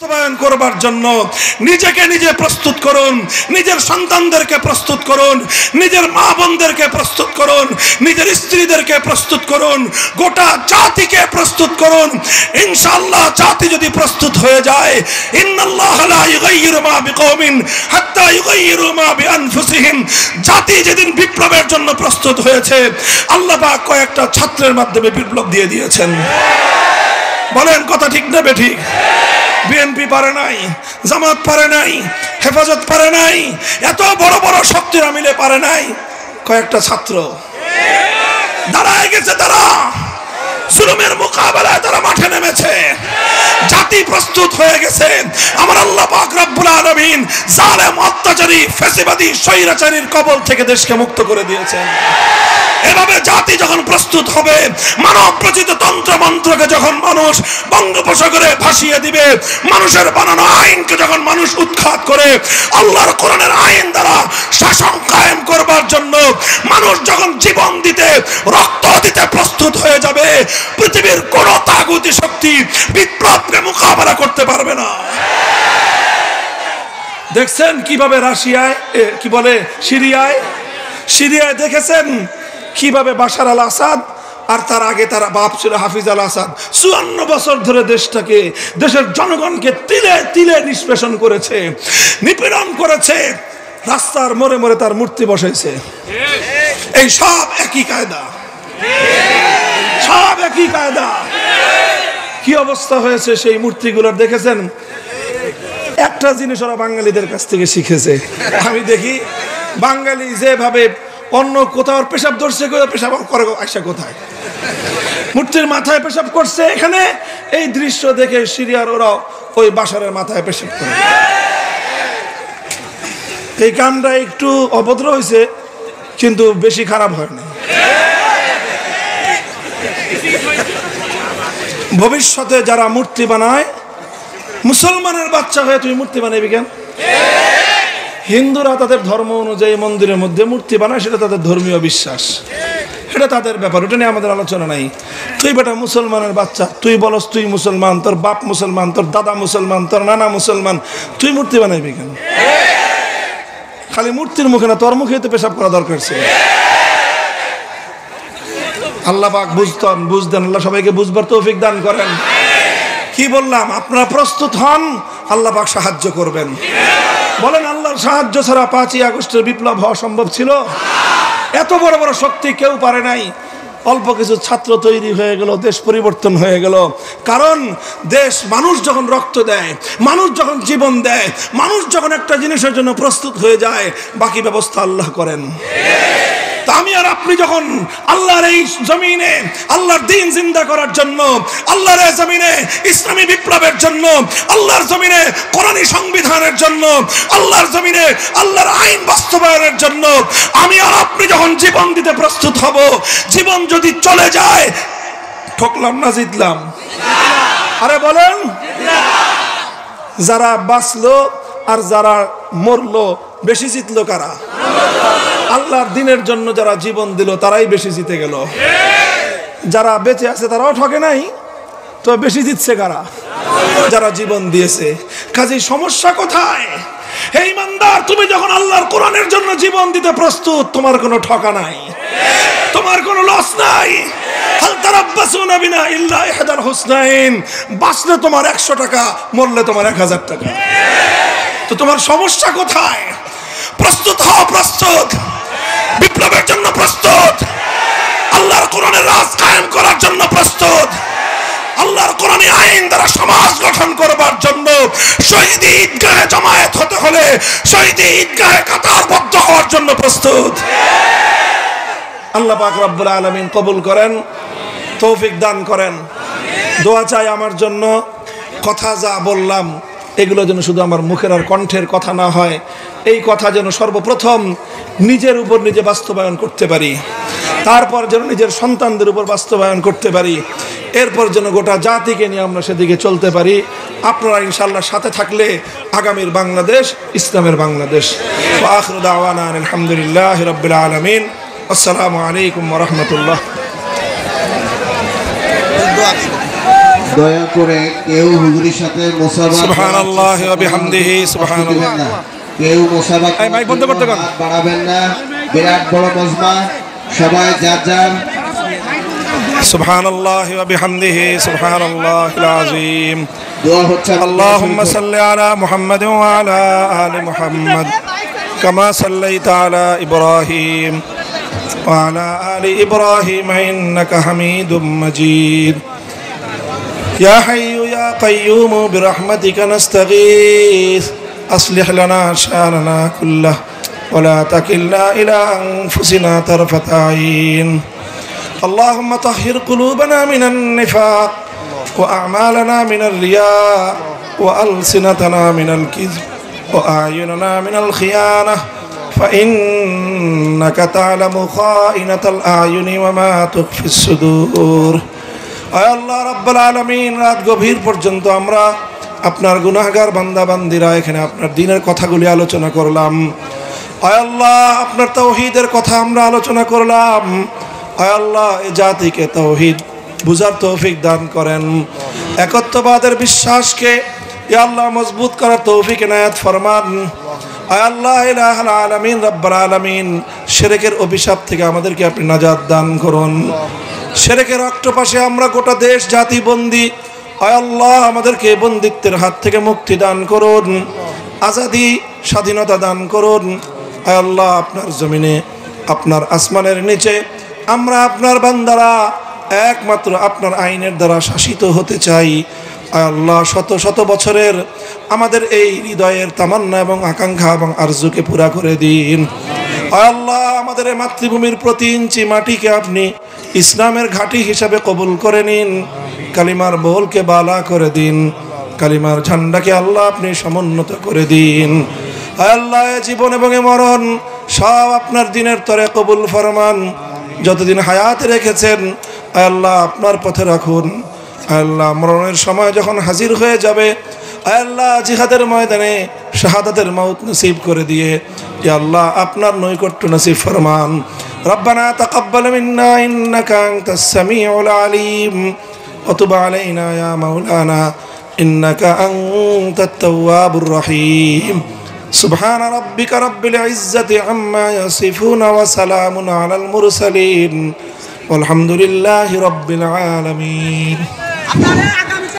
বাস্তবায়ন করবার জন্য নিজেকে নিজে প্রস্তুত করুন, নিজের সন্তানদেরকে প্রস্তুত করুন, নিজের মা বোনদেরকে প্রস্তুত করুন, নিজের স্ত্রীদেরকে প্রস্তুত করুন, গোটা জাতিকে প্রস্তুত করুন। ইনশাআল্লাহ জাতি যদি প্রস্তুত হয়ে যায়, ইন্নাল্লাহা লা ইউগাইয়িরু মা বিকওমিন হাত্তা ইউগাইয়িরু মা বিআনফুসিহিম, জাতি যেদিন বিপ্লবের জন্য প্রস্তুত হয়েছে, আল্লাহ পাক কয়েকটা ছাত্রের মাধ্যমে বিপ্লব দিয়ে দিয়েছেন। বলেন কথা ঠিক না বেঠিক? বিএনপি পারে নাই, জামাত পারে নাই, হেফাজত পারে নাই, এত বড় বড় শক্তিরা মিলে পারে নাই, কয়েকটা ছাত্র দাঁড়ায় গেছে। তারা জুলুমের মোকাবেলায় তারা মাঠে নেমেছে, জাতি প্রস্তুত হয়ে গেছে। আমার আল্লাহ পাক রব্বুল আলামিন জালেম, অত্যাচারী, ফ্যাসিবাদী, স্বৈরাচারীর কবল থেকে দেশকে মুক্ত করে দিয়েছেন। এভাবে জাতি যখন প্রস্তুত হবে, মানব রচিত তন্ত্র মন্ত্রকে যখন মানুষ বঙ্গোপসাগরে ভাসিয়ে দিবে, মানুষের বানানো আইনকে যখন মানুষ উৎখাত করে আল্লাহর কোরআনের আইন দ্বারা শাসন কায়েম করবার জন্য মানুষ যখন জীবন দিতে, রক্ত দিতে প্রস্তুত হয়ে যাবে, পৃথিবীর কোন তাগুতি শক্তি বিপ্লবকে মোকাবেলা করতে পারবে না। দেখছেন কিভাবে রাশিয়ায়, কি বলে, সিরিয়ায় দেখেছেন কিভাবে বাশার আল আসাদ আর তার আগে তার বাপ ছিল হাফিজ আল আসাদ 54 বছর ধরে দেশটাকে, দেশের জনগণকে তিলে তিলে নিষ্পেষণ করেছে, নিপীড়ন করেছে, রাস্তার মোড়ে মোড়ে তার মূর্তি বসাইছে। এই সব একই কায়দা, সব একই কায়দা। কি অবস্থা হয়েছে সেই মূর্তিগুলোর দেখেছেন? একটা জিনিস ওরা বাঙালিদের কাছ থেকে শিখেছে। আমি দেখি বাঙালি যেভাবে অন্য কোথাও পেশাব ধরছে, পেশাব করে আসা কোথায়, মূর্তির মাথায় পেশাব করছে এখানে, এই দৃশ্য দেখে সিরিয়ার ওরা ওই বাশারের মাথায় পেশাব করে। এই কামটা একটু অভদ্র হয়েছে, কিন্তু বেশি খারাপ হয় না। ভবিষ্যতে যারা মূর্তি বানায়, মুসলমানের বাচ্চা হয়ে তুমি মূর্তি বানাবি কেন? হিন্দুরা তাদের ধর্ম অনুযায়ী মন্দিরের মধ্যে মূর্তি বানায়, সেটা তাদের ধর্মীয় বিশ্বাস, এটা তাদের ব্যাপার, ওটা নিয়ে আমাদের আলোচনা নাই। তুই বেটা মুসলমানের বাচ্চা, তুই বলস তুই মুসলমান, তোর বাপ মুসলমান, তোর দাদা মুসলমান, তোর নানা মুসলমান, তুই মূর্তি বানাইবি কেন? খালি মূর্তির মুখে না, তোর মুখে তো পেশাব করা দরকার ছিল। আল্লাহ পাক বুঝতেন, আল্লাহ সবাইকে বুঝবার তৌফিক দান করেন। কি বললাম? আপনারা প্রস্তুত হন, আল্লাহ পাক সাহায্য করবেন। বলেন আল্লাহর সাহায্য ছাড়া 5ই আগস্টের বিপ্লব হওয়া সম্ভব ছিল? এত বড় বড় শক্তি কেউ পারে নাই। অল্প কিছু ছাত্র তৈরি হয়ে গেল, দেশ পরিবর্তন হয়ে গেল। কারণ দেশ, মানুষ যখন রক্ত দেয়, মানুষ যখন জীবন দেয়, মানুষ যখন একটা জিনিসের জন্য প্রস্তুত হয়ে যায়, বাকি ব্যবস্থা আল্লাহ করেন। তা আমি আর আপনি যখন আল্লাহর এই জমিনে আল্লাহর দ্বীন জিন্দা করার জন্য, আল্লাহর এই জমিনে ইসলামী বিপ্লবের জন্য, আল্লাহর জমিনে কোরআনী সংবিধানের জন্য, আল্লাহর জমিনে আল্লাহর আইন বাস্তবায়নের জন্য আমি আর আপনি যখন জীবন দিতে প্রস্তুত হব, জীবন যদি চলে যায়, ঠকলাম না জিতলাম? আরে বলেন, যারা বাঁচলো আর যারা মরলো, বেশি জিতলো কারা? আল্লাহর দ্বীনের জন্য যারা জীবন দিল তারাই বেশি জিতে গেল। যারা বেঁচে আছে তারাও ঠকে নাই, তো বেশি জিতছে কারা? যারা জীবন দিয়েছে। কাজেই সমস্যা কোথায়? হে ইমানদার, তুমি যখন আল্লাহর কোরআনের জন্য জীবন দিতে প্রস্তুত, তোমার কোনো ঠকা নাই, তোমার কোনো লস নাই। হাল তারাব্বাসুনা বিনা ইল্লা ইহদাল হুসনাইন। বাঁচলে তোমার 100 টাকা, মরলে তোমার 1000 টাকা। তো তোমার সমস্যা কোথায়? প্রস্তুত হও, প্রস্তুত, বিপ্লবের জন্য প্রস্তুত, আল্লাহর কোরআনের রাজ কায়েম করার জন্য প্রস্তুত, আল্লাহর কোরআনী আইন দ্বারা সমাজ গঠন করবার জন্য শহীদ ঈদগাহে জমায়েত হতে হলে শহীদ ঈদগাহে কাতারবদ্ধ হওয়ার জন্য প্রস্তুত। আল্লাহ পাক রব্বুল আলামিন কবুল করেন, তৌফিক দান করেন। দোয়া চাই আমার জন্য। কথা যা বললাম এগুলো যেন শুধু আমার মুখের আর কণ্ঠের কথা না হয়, এই কথা যেন সর্বপ্রথম নিজের উপর নিজে বাস্তবায়ন করতে পারি, তারপর যেন নিজের সন্তানদের উপর বাস্তবায়ন করতে পারি, এরপর যেন গোটা জাতিকে নিয়ে আমরা সেদিকে চলতে পারি। আপনারা ইনশাআল্লাহ সাথে থাকলে আগামীর বাংলাদেশ ইসলামের বাংলাদেশ। ওয়া আখিরু দাওয়ানা আলহামদুলিল্লাহি রাব্বিল আলামিন। আসসালামু আলাইকুম ওয়া রাহমাতুল্লাহ। দয়া করে কেউ হুজুরের সাথে মুসাফা সুবহানাল্লাহি ওয়া বিহামদিহি সুবহানাল্লাহ কেউ মুসাফা মাইক বন্ধ করতে কোন বাড়াবেন না বিরাট বড় মজমা সবাই যার যার সুবহানাল্লাহি ওয়া বিহামদিহি সুবহানাল্লাহিল আযীম দোয়া হচ্ছে اللهم صل على محمد وعلى آل محمد كما صليت على إبراهيم وعلى آل إبراهيم إنك حميد مجيد يا حي يا قيوم برحمتك نستغيث أصلح لنا شأننا كله ولا تكلنا إلى أنفسنا طرفة عين اللهم طهر قلوبنا من النفاق وأعمالنا من الرياء وألسنتنا من الكذب وأعيننا من الخيانة فإنك تعلم خائنة الأعين وما تخفي الصدور আয় আল্লাহ রাব্বুল আলামিন রাত গভীর পর্যন্ত আমরা আপনার গুনাহগার বান্দা বান্দিরা এখানে আপনার দ্বীনের কথাগুলি আলোচনা করলাম আয় আল্লাহ আপনার তাওহীদের কথা আমরা আলোচনা করলাম আয় আল্লাহ এই জাতিকে তাওহীদ বুঝার তৌফিক দান করেন একত্ববাদের বিশ্বাসকে ইয়া আল্লাহ মজবুত করার তৌফিক এনায়েত ফরমান আয় আল্লাহ ইলাহুল আলামিন রব্বুল আলামিন শিরকের অভিশাপ থেকে আমাদেরকে আপনি নাজাত দান করুন শিরকের অক্টোপাসে আমরা গোটা দেশ জাতি বন্দী আয় আল্লাহ আমাদেরকে বন্দিত্বের হাত থেকে মুক্তি দান করুন আজাদি স্বাধীনতা দান করুন আয় আল্লাহ আপনার জমিনে আপনার আসমানের নিচে আমরা আপনার বান্দারা একমাত্র আপনার আইনের দ্বারা শাসিত হতে চাই আয় আল্লাহ শত শত বছরের আমাদের এই হৃদয়ের তামান্না এবং আকাঙ্ক্ষা এবং আরজুকে পুরা করে দিন আয় আল্লাহ আমাদের এই মাতৃভূমির প্রতি ইঞ্চি মাটিকে আপনি ইসলামের ঘাঁটি হিসাবে কবুল করে নিন কালিমার বোলকে বালা করে দিন কালিমার ঝান্ডাকে আল্লাহ আপনি সমুন্নত করে দিন আয় আল্লাহ জীবন এবং মরণ সব আপনার দিনের তরে কবুল ফরমান যতদিন হায়াত রেখেছেন আয় আল্লাহ আপনার পথে রাখুন আয় আল্লাহ মরণের সময় যখন হাজির হয়ে যাবে আয় আল্লাহ জিহাদের ময়দানে শাহাদাতের মউত নসিব করে দিয়ে ইয়া আল্লাহ আপনার নৈকট্য নসিব ফরমান ربنا تقبل منا إنك أنت السميع العليم وتب علينا يا مولانا إنك أنت التواب الرحيم سبحان ربك رب العزة عما يصفون وسلام على المرسلين والحمد لله رب العالمين